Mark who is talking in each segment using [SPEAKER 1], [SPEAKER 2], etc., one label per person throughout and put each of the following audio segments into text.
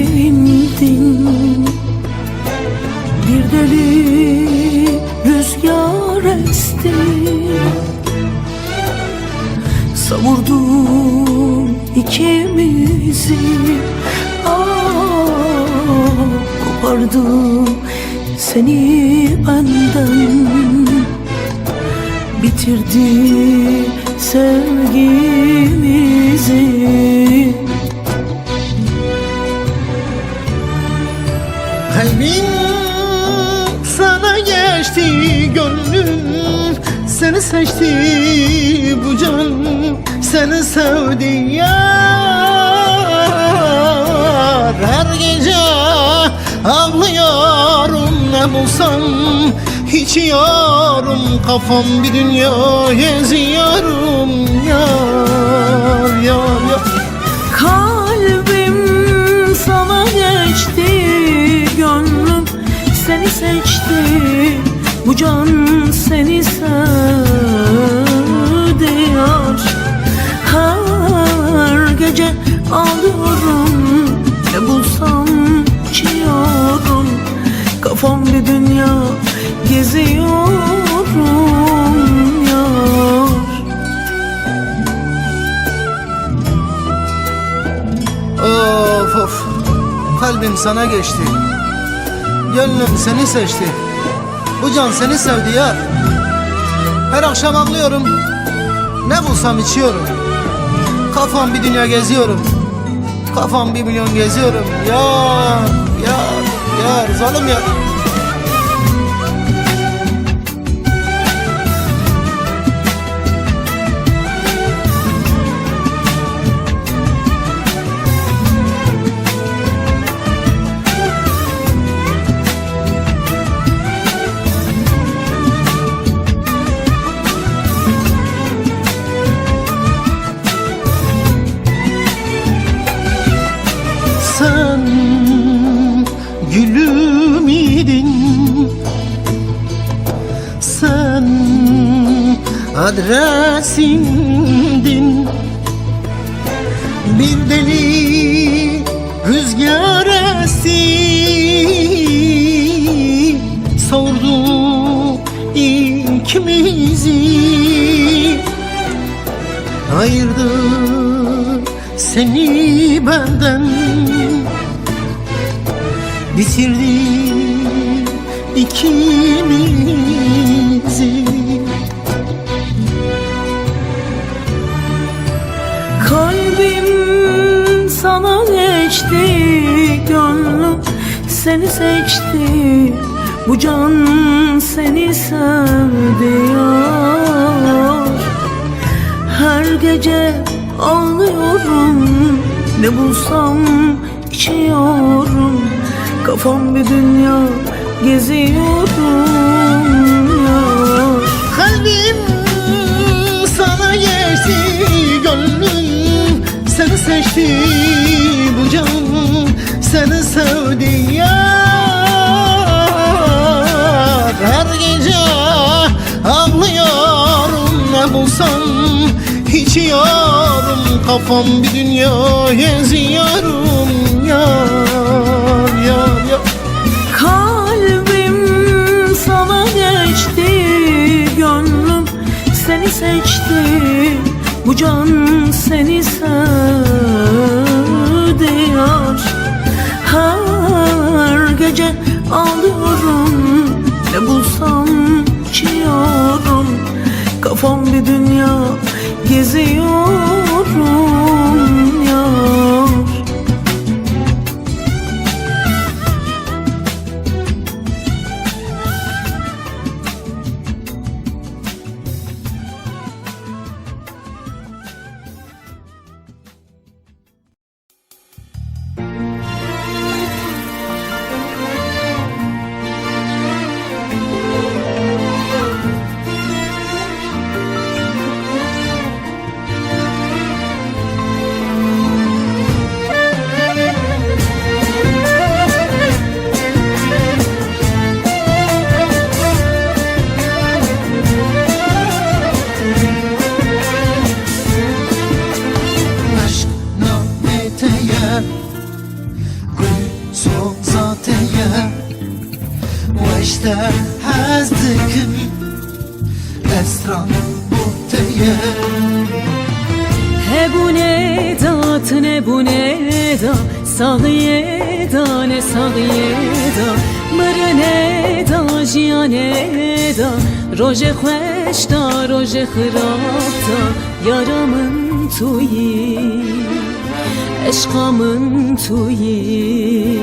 [SPEAKER 1] Sevdiğimdin, bir deli rüzgar esti, savurdum ikimizi. Kopardım seni benden, bitirdi sevgimizi.
[SPEAKER 2] Kalbim sana geçti, gönlüm seni seçti, bu can seni sevdi yar. Her gece ağlıyorum, ne bulsam içiyorum, kafam bir dünya geziyorum yar, yar, yar.
[SPEAKER 1] Kalbim sana geçti, gönlüm seni seçti, bu can seni sevdi yar. Her gece ağlıyorum, ne bulsam içiyorum, kafam bir dünya geziyorum yar.
[SPEAKER 2] Of of, kalbim sana geçti, gönlüm seni seçti, bu can seni sevdi yar. Her akşam ağlıyorum, ne bulsam içiyorum, kafam bir dünya geziyorum, kafam bir milyon geziyorum yar, yar, yar, zalim yar. Sen gülüm idin, sen adresimdin, bir deli rüzgar esti, savurdu ikimizi, ayırdı seni benden, bitirdi ikimizi.
[SPEAKER 1] Kalbim sana geçti, gönlüm seni seçti, bu can seni sevdi yar. Her gece ağlıyorum, ne bulsam içiyorum, kafam bir dünya geziyorum yar.
[SPEAKER 2] Kalbim sana geçti, gönlüm seni seçti, bu can seni sevdi yar. Her gece ağlıyorum, ne bulsam içiyorum, kafam bir dünya geziyorum yar, yar, yar.
[SPEAKER 1] Kalbim sana geçti, gönlüm seni seçti, bu can seni sevdi yar.
[SPEAKER 2] gül sozateye واشته حزدكم اسران بوتيه
[SPEAKER 1] Hebune dat nebune da Sağıye da ne sağıye da Mırne da jiyane da Roje xweş da roje xirab da Yaramın tuyi Eşkamın tuyi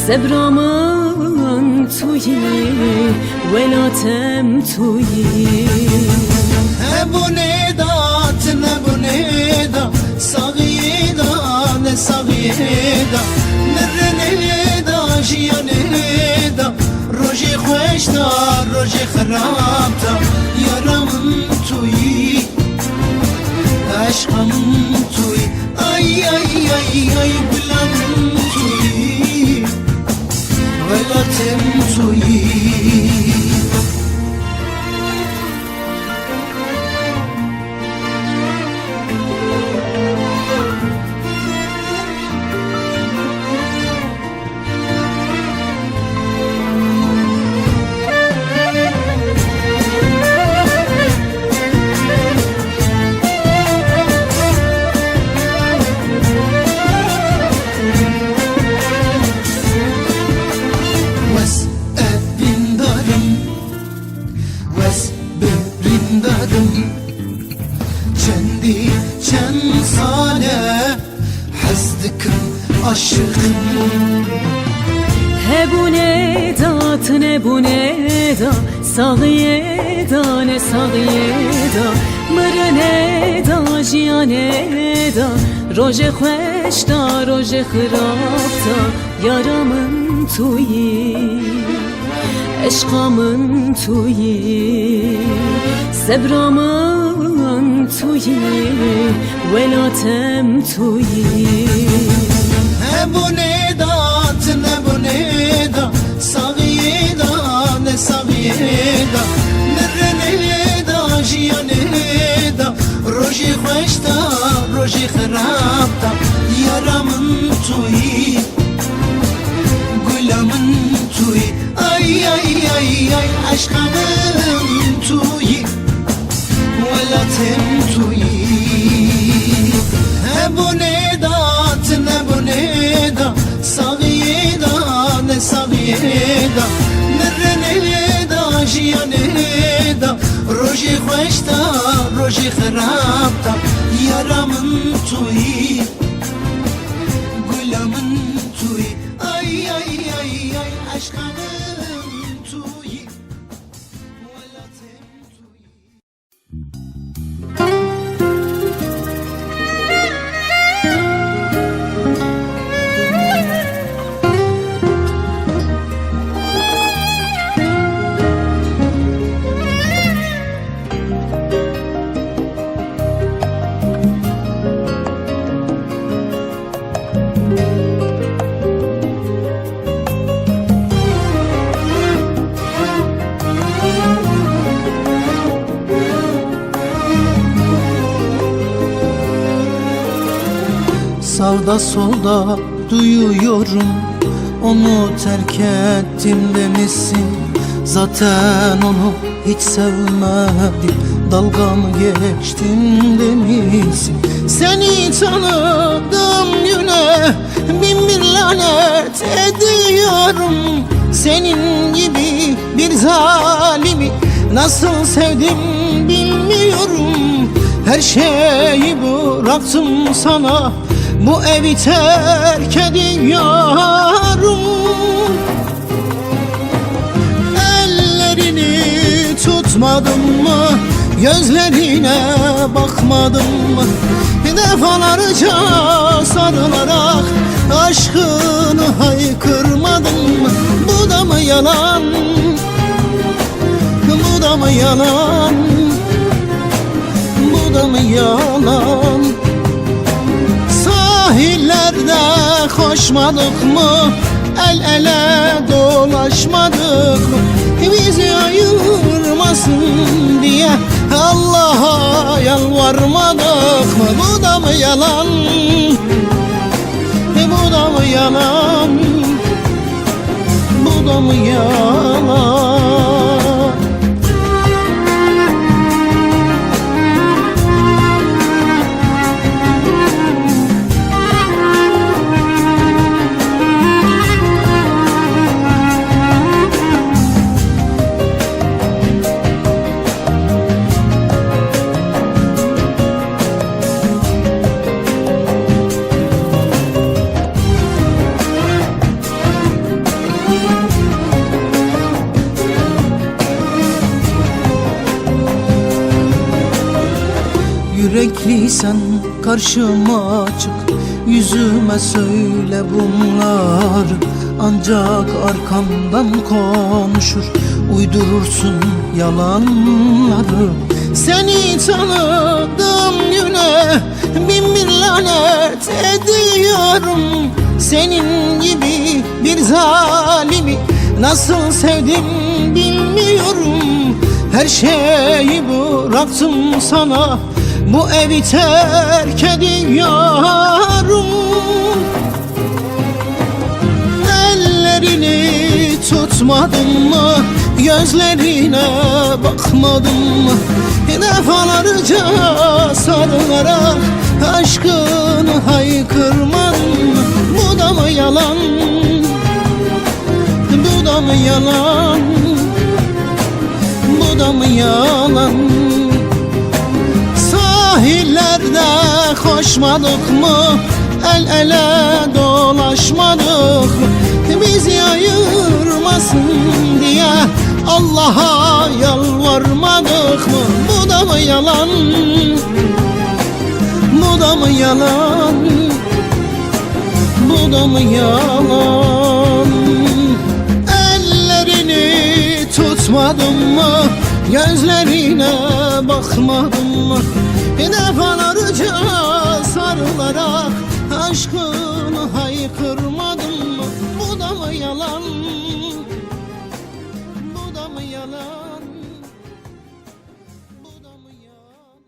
[SPEAKER 1] Sebramın tuyi Velatem tuyi
[SPEAKER 2] Hebune dat nebune da Sagiye da ne sagiye da Mırne da jiyane da Roje xweş da roje xirab da Yaramın tuyi Aşkımın tuyi Ay ay ay ay Gülamın tuyi Velatem tuyi Kendi çen sale Hezdikim aşıkım
[SPEAKER 1] Hebune dat nebune da Sağıye da ne sağıye da Mırne da jiyane da Roje xweş da roje xirab da Yaramın tuyi Eşkamın tuyi Sebramın tuyi Velatem tuyi
[SPEAKER 2] Hebune dat nebune da Sagiye da ne sagiye da Mırne da jiyane da Roje xweş da roje xirab da Yaramın tuyi Gülamın tuyi Ay ay ay ay aşkımın tuyi Velatem tuyi Hebune dat nebune da Sagiye da ne sagiye da Mırne da jiyane da Roje xweş da roje xirab da Yaramın tuyi Gülamın tuyi Ay ay ay ay aşkımın tuyi Velatem tuyi Sağda solda duyuyorum Onu terk ettim demişsin Zaten onu hiç sevmedim Dalga mı geçtim demişsin Seni tanıdığım güne bin bir lanet ediyorum Senin gibi bir zalimi nasıl sevdim bilmiyorum Her şeyi bıraktım sana Bu evi terk ediyorum Ellerini tutmadım mı Gözlerine bakmadım mı Defalarca sarılarak Aşkını haykırmadım mı Bu da mı yalan Bu da mı yalan Bu da mı yalan Sahillerde koşmadık mı El ele dolaşmadık mı Bizi ayırmasın diye Allah'a yalvarmadık mı Bu da mı yalan mı yalan? Bu da mı yalan? Yürekliysen karşıma çık, yüzüme söyle bunlar. Ancak arkamdan konuşur, uydurursun yalanları. Seni tanıdığım güne bin bir lanet ediyorum. Senin gibi bir zalimi nasıl sevdim bilmiyorum. Her şeyi bıraktım sana, bu evi terk ediyorum. Ellerini tutmadın mı, gözlerine bakmadın mı? Defalarca sarılarak aşkını haykırmadın mı? Bu da mı yalan? Bu da mı yalan? Bu da mı yalan? Sahillerde koşmadık mı? El ele dolaşmadık mı? Bizi ayırmasın diye Allah'a yalvarmadık mı? Bu da mı yalan? Bu da mı yalan? Bu da mı yalan? Ellerini tutmadın mı? Gözlerine bakmadın mı? Defalarca sarılarak aşkını haykırmadın mı? Bu da mı yalan? Bu da mı yalan? Bu da mı yalan?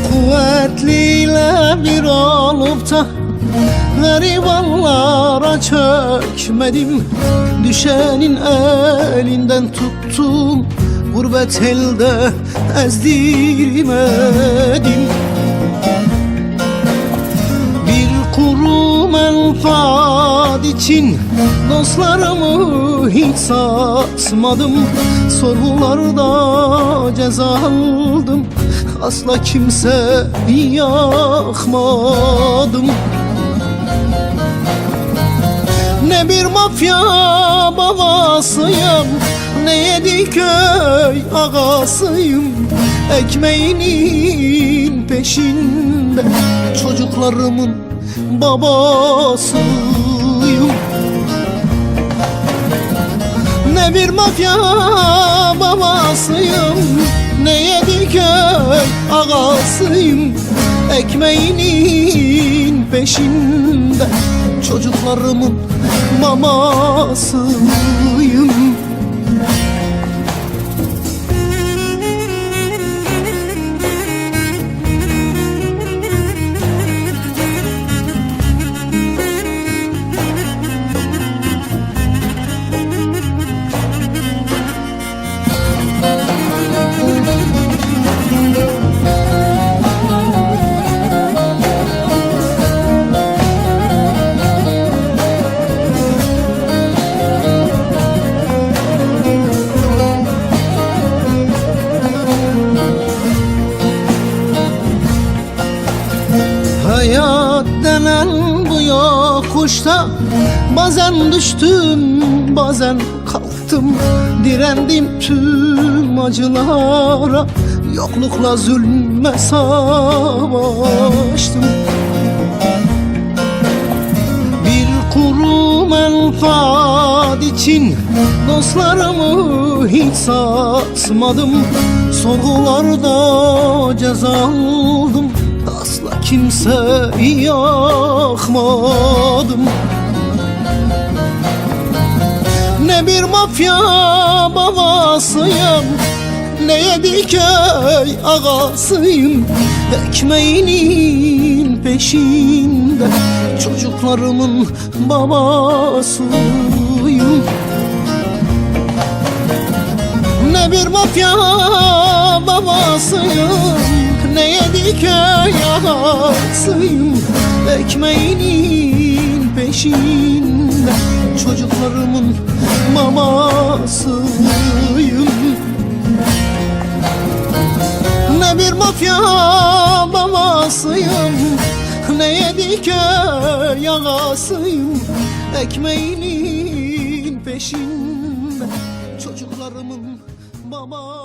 [SPEAKER 2] Kuvvetliyle bir olup da garibanlara çökmedim. Düşenin elinden tuttum, gurbet elde ezdirmedim. Bir kuru menfaat için dostlarımı hiç satmadım. Sorularda ceza aldım, asla kimse yakmadım. Ne bir mafya babasıyım, ne yedi köy ağasıyım. Ekmeğinin peşinde çocuklarımın babasıyım. Ne bir mafya babasıyım, ne yedi köy ağasıyım. Ekmeğinin peşinde çocuklarımın mamasıyım. Hayat denen bu yokuşta bazen düştüm, bazen kalktım. çıktım, direndim tüm acılara, yoklukla zulme savaştım. Bir kuru menfaat için dostlarımı hiç satmadım. Sorgularda ceza aldım, asla kimseyi yakmadım. Ne bir mafya babasıyım, ne Yediköy ağasıyım. Ekmeğinin peşinde çocuklarımın babasıyım. Ne bir mafya babasıyım, ne Yediköy ağasıyım. Ekmeğinin peşinde çocuklarımın mamasıyım. Ne bir mafya babasıyım, ne Yediköy ağasıyım. Ekmeğinin peşinde çocuklarımın babasıyım.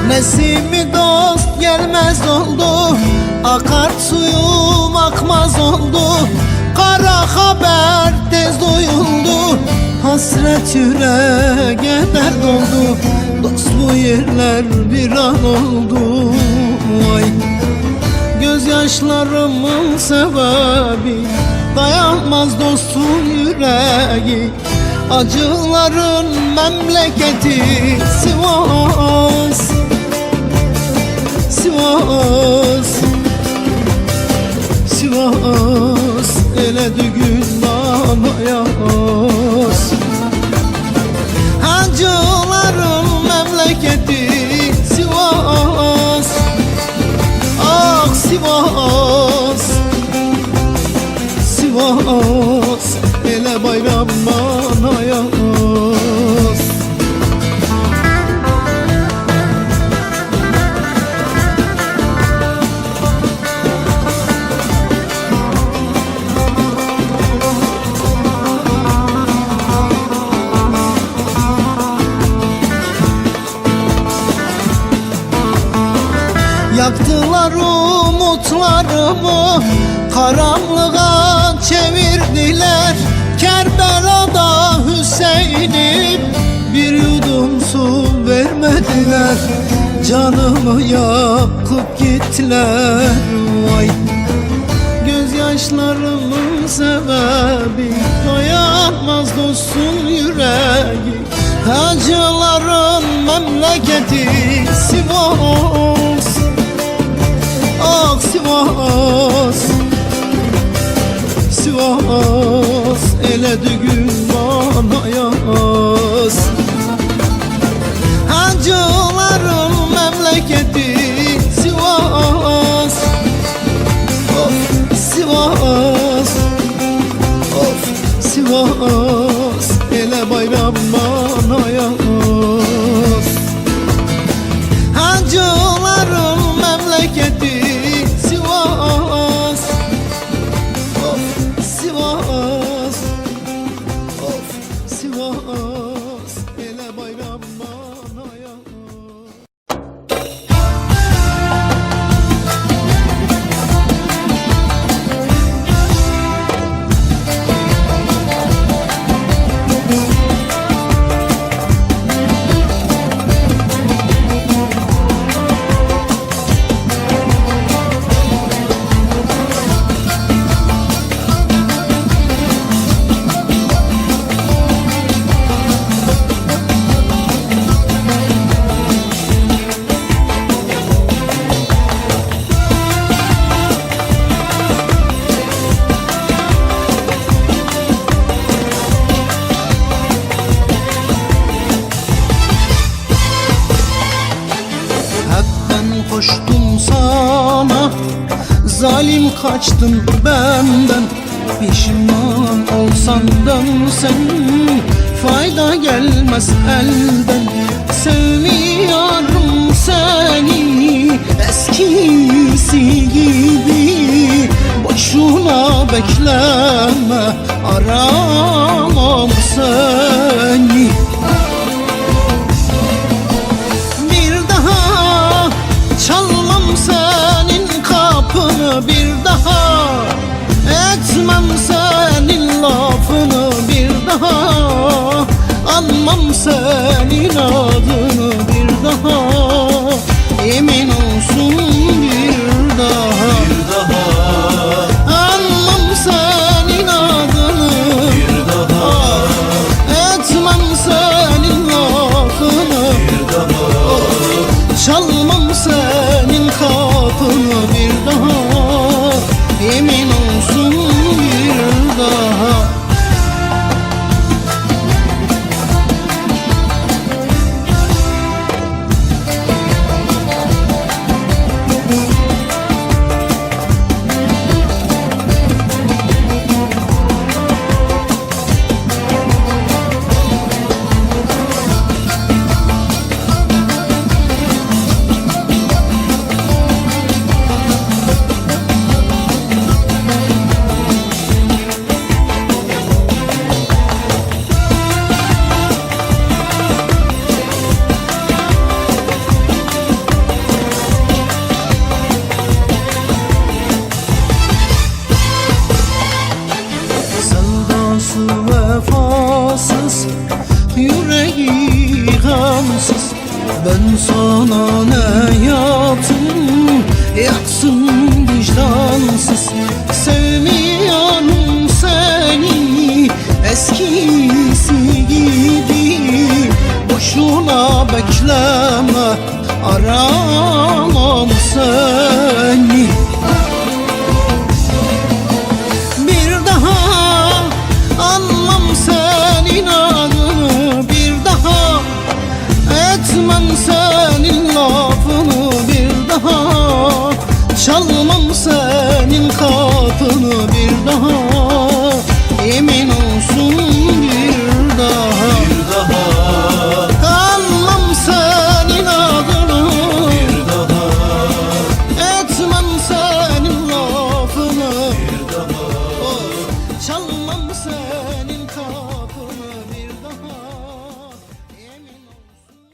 [SPEAKER 2] Nesimi dost gelmez oldu, akar suyum akmaz oldu. Kara haber tez duyuldu, hasret yüreğe dert oldu. Dost bu yerler bir an oldu. Vay, gözyaşlarımın sebebi dayanmaz dostun yüreği. Acıların memleketi Sivas, Sivas, Sivas. Eledi gün bana yaz. Acıların memleketi Sivas, ah Sivas, Sivas. Ele bayram bana yaz. Yaktılar umutlarımı, karanlığa çevirdiler. Kerbela'da Hüseyin'im, bir yudum su vermediler. Canımı yakıp gittiler. Vay, gözyaşlarımın sebebi dayanmaz dostun yüreği. Acıların memleketi Sivas, ah Sivas, Sivas. Eledi gün bana yaz. Acıların memleketi Sivas, of Sivas, of Sivas. Ele bayram bana yaz. Acıların memleketi Sivas, of Sivas, of Sivas. Ele bayram bana yaz. Zalim kaçtın benden, pişman olsan dönsen, fayda gelmez elden. Sevmiyorum seni eskisi gibi, boşuna bekleme, aramam seni. Bir daha çalmam senin kapını, bir daha etmem senin lafını, bir daha anmam senin adını, bir daha yemin olsun bir daha, anmam senin adını, bir daha etmem senin lafını, bir daha çalmam senin kapını, bir daha yemin olsun bir daha. Vefasız, yüreği gamsız, ben sana ne yaptım, yaksın vicdansız. Sevmiyorum seni eskisi gibi, boşuna bekleme, aramam seni. Bir daha anmam senin adını, bir daha etmem senin lafını, bir daha çalmam senin kapını, bir daha yemin olsun bir daha, anmam senin adını, bir daha etmem senin lafını, bir daha çalmam senin kapını, bir daha yemin olsun.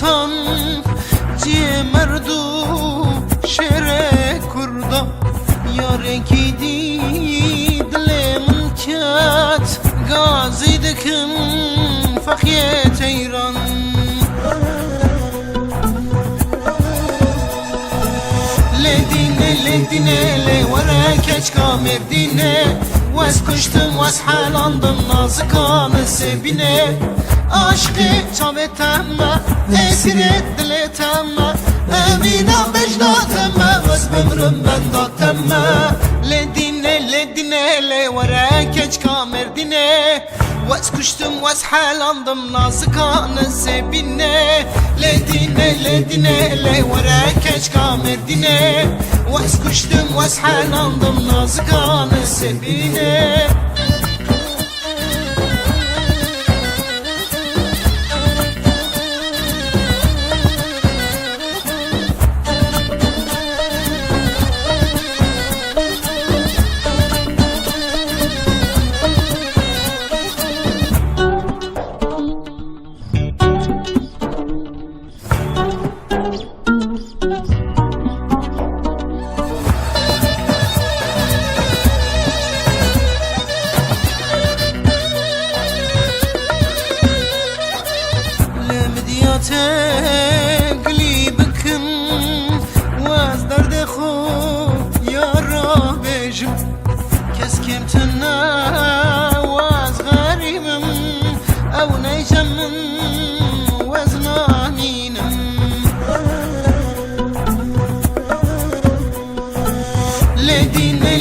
[SPEAKER 2] Tam ciye merdu şere kurda, yare gidi dilemin kat, gazi dikim fakiyet eyran. Ledine le vere keç kamerdine, was kuştum was halandım nazıkanı sebine. Aşkı çavetemme, esire diletemme, emina mecdatemme, vaz bemrüm ben datemme. Ledine le vere keç kamerdine, was kuştum was halandım nazıkanı sebine. Ledine le vere keç kamerdine, was kuştum was halandım nazıkanı sebine.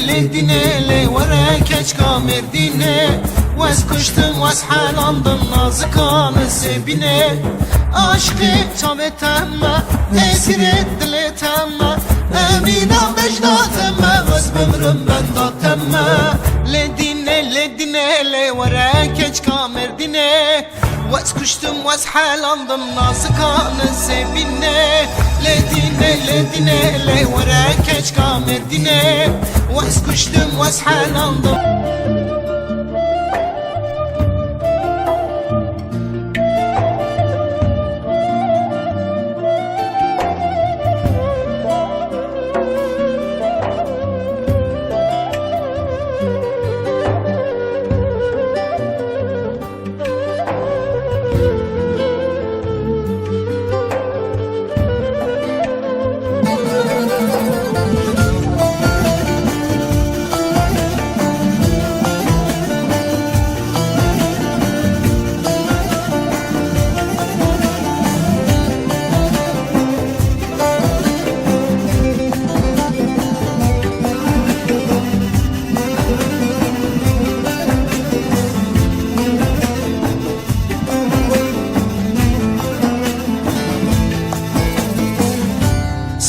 [SPEAKER 2] ledine le vere keç kamerdine Vaz kuştum vaz halandım nazıkanı sebine Aşkı çavetemme esir etdile temme Emina mecdatemme vaz bömrüm ben datemme ledine le vere keç kamerdine Vaz kuştum vaz halandım nazıkanı sebine ledine le vere keç kamerdine Vaz kuştum vaz halandım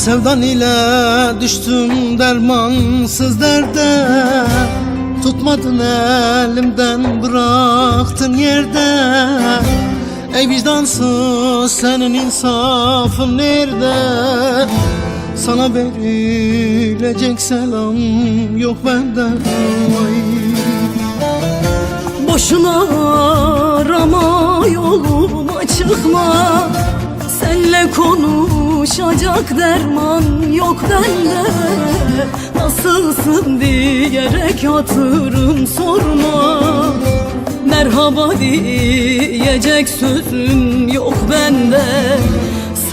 [SPEAKER 2] Sevdan ile düştüm dermansız derde Tutmadın elimden bıraktın yerde Ey vicdansız senin insafın nerede Sana verilecek selam yok benden
[SPEAKER 1] Boşuna arama yoluma çıkma Senle konuşacak derman yok bende Nasılsın diyerek hatırım sorma Merhaba diyecek sözüm yok bende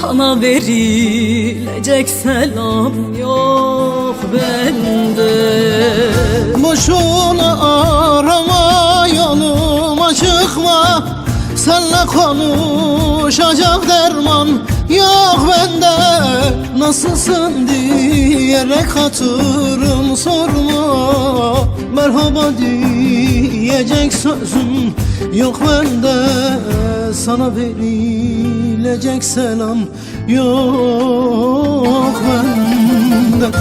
[SPEAKER 1] Sana verilecek selam yok bende
[SPEAKER 2] Boşuna arama yoluma çıkma Senle konuşacak derman yok bende Nasılsın diyerek hatırım sorma Merhaba diyecek sözüm yok bende Sana verilecek selam yok bende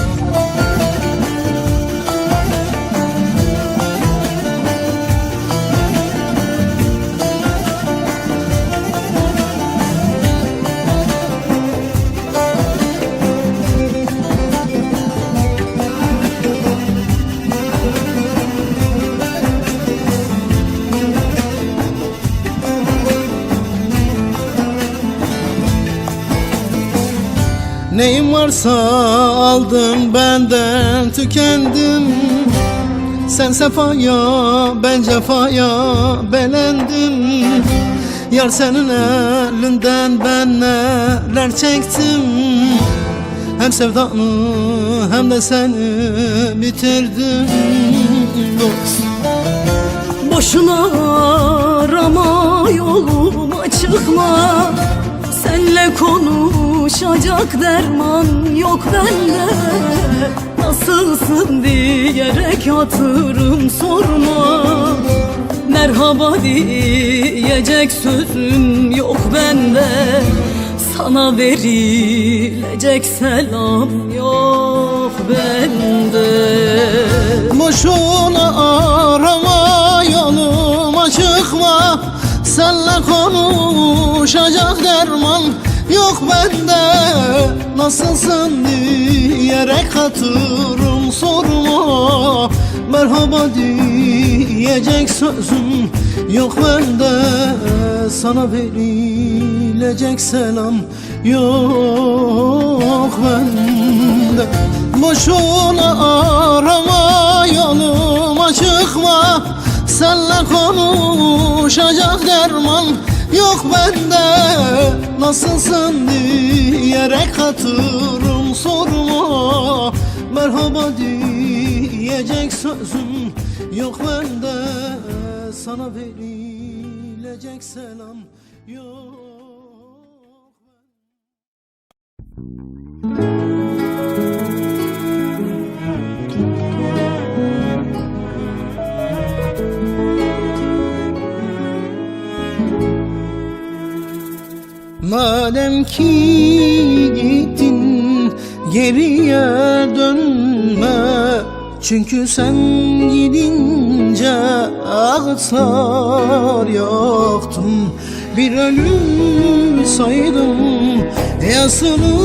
[SPEAKER 2] Neyim varsa aldın benden tükendim Sen sefaya ben cefaya belendim Yar senin elinden ben neler çektim Hem sevdanı hem de seni bitirdim Dost.
[SPEAKER 1] Boşuna arama yoluma çıkma Senle konuşacak derman yok bende Nasılsın diyerek hatırım sorma Merhaba diyecek sözüm yok bende Sana verilecek selam yok bende
[SPEAKER 2] Boşuna arama yoluma çıkma Senle konuşacak derman yok bende Nasılsın diyerek hatırım sorma Merhaba diyecek sözüm yok bende Sana verilecek selam yok bende Boşuna arama yoluma çıkma Senle konuşacak derman yok bende Nasılsın diyerek hatırım sorma Merhaba diyecek sözüm yok bende Sana verilecek selam yok ki gittin, geriye dönme. Çünkü sen gidince ağıtlar yaktım. Bir ölüm saydım, yasını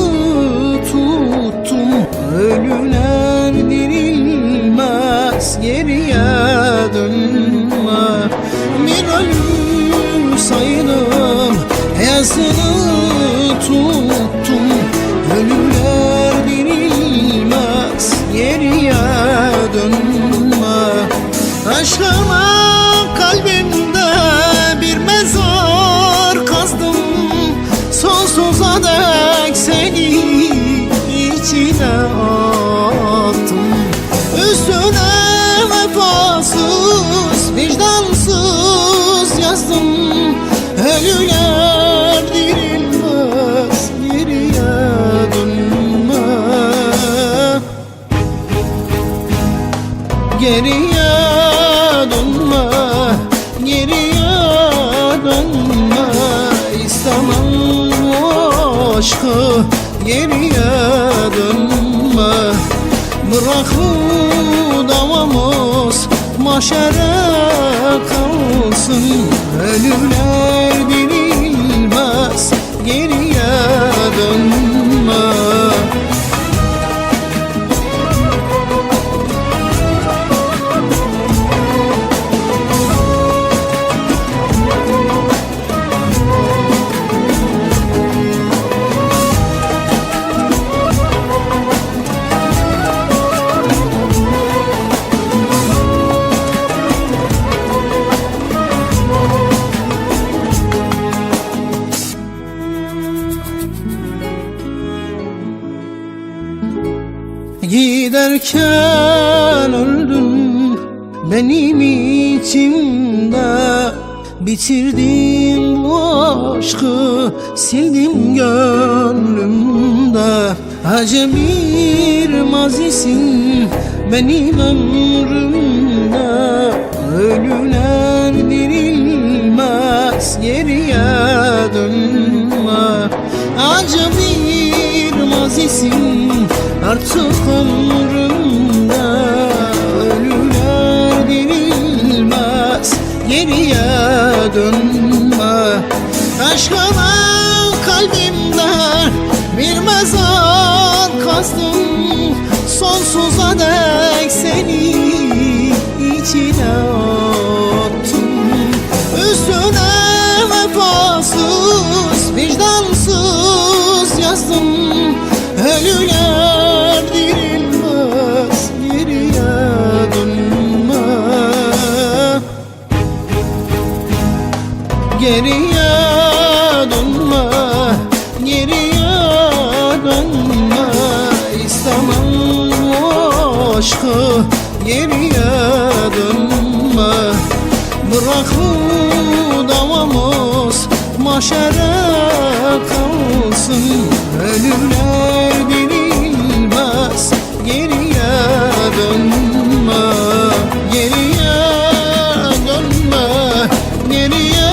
[SPEAKER 2] tuttum. Ölüler dirilmez, geriye dönme. Bir ölüm saydım, yasını tuttum. Ölüler dirilmez, geriye dönme. Aşkıma kalbimde bir mezar kazdım. Sonsuza dek seni içine attım. Üstüne vefasız, vicdansız yazdım. Ölüler dirilmez, geriye dönme. Geriye dönme, geriye dönme. İstemem bu aşkı, geriye dönme. Bırak bu davamız mahşere kalsın. Ölüler dirilmez, geriye dönme. Giderken öldün benim içimde. Bitirdim bu aşkı, sildim gönlümde. Acı bir mazisin benim ömrümde. Ölüler dirilmez, geriye dönme. Acı bir mazisin artık ömrümde. Ölüler dirilmez, geriye dönme. Aşkına kalbimde bir mezar kazdım. Sonsuza dek seni içine attım. Üstüne vefasız, vicdansız yazdım. Ölüler dirilmez, geriye dönme. Geriye dönme, geriye dönme. İstemem bu aşkı, geriye dönme. Bırak bu davamız mahşere kalsın. Ölüler dirilmez, geriye dönme. Geriye dönme, geriye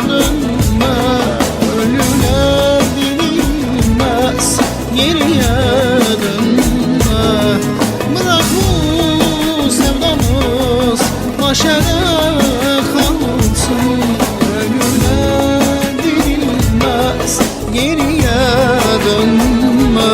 [SPEAKER 2] dönme. Ölüler dirilmez, geriye dönme. Bırak bu sevdamız mahşere kalsın. Ölüler dirilmez, geriye dönme.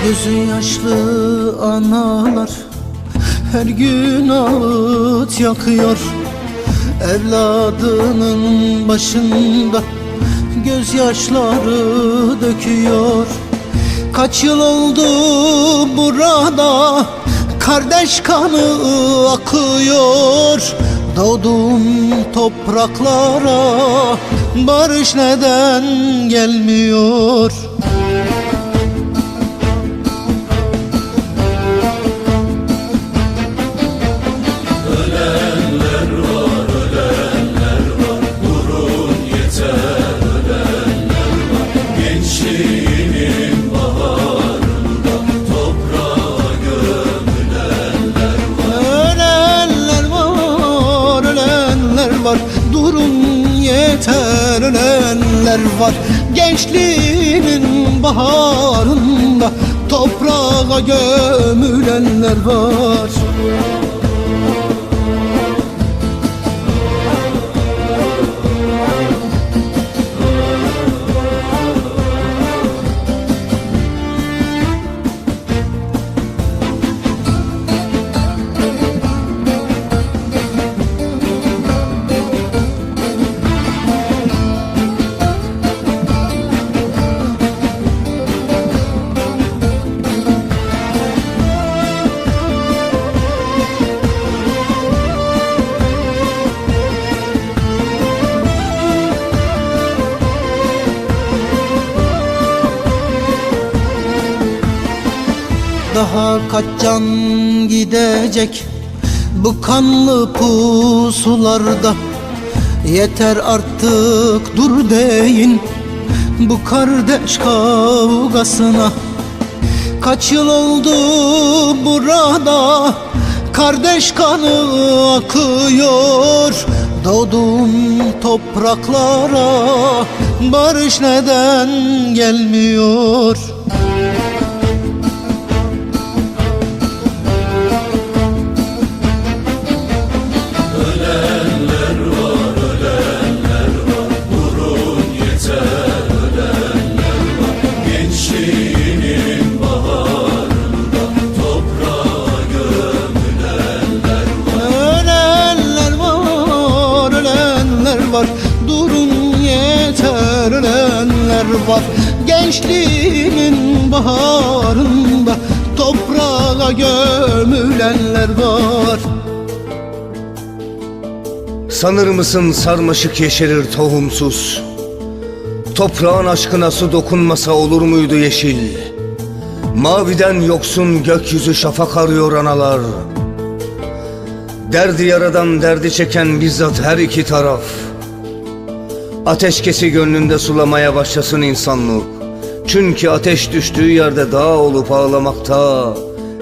[SPEAKER 2] Gözü yaşlı analar her gün ağıt yakıyor. Evladının başında gözyaşları döküyor. Kaç yıl oldu burada kardeş kanı akıyor. Doğduğum topraklara barış neden gelmiyor? Durun yeter, ölenler var. Gençliğinin baharında toprağa gömülenler var. Daha kaç can gidecek bu kanlı pusularda? Yeter artık dur deyin bu kardeş kavgasına. Kaç yıl oldu burada kardeş kanı akıyor. Doğduğum topraklara barış neden gelmiyor? Durun yeter, ölenler var. Gençliğimin baharında toprağa gömülenler var.
[SPEAKER 3] Sanır mısın sarmaşık yeşerir tohumsuz? Toprağın aşkına su dokunmasa olur muydu yeşil? Maviden yoksun gökyüzü şafak arıyor analar. Derdi yaradan derdi çeken bizzat her iki taraf. Ateşkesi gönlünde sulamaya başlasın insanlık. Çünkü ateş düştüğü yerde dağ olup ağlamakta.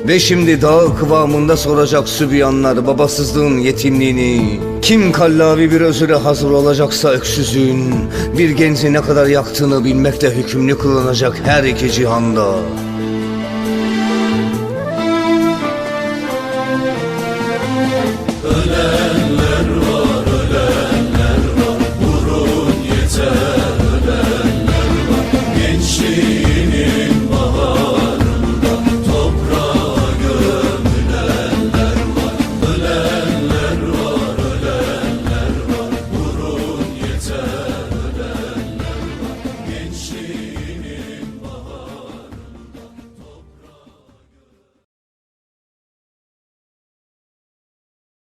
[SPEAKER 3] Ve şimdi dağ kıvamında soracak sübyanlar babasızlığın yetimliğini. Kim kallavi bir özüre hazır olacaksa öksüzün, bir genci ne kadar yaktığını bilmekle hükümlü kılınacak her iki cihanda.
[SPEAKER 4] Ölenler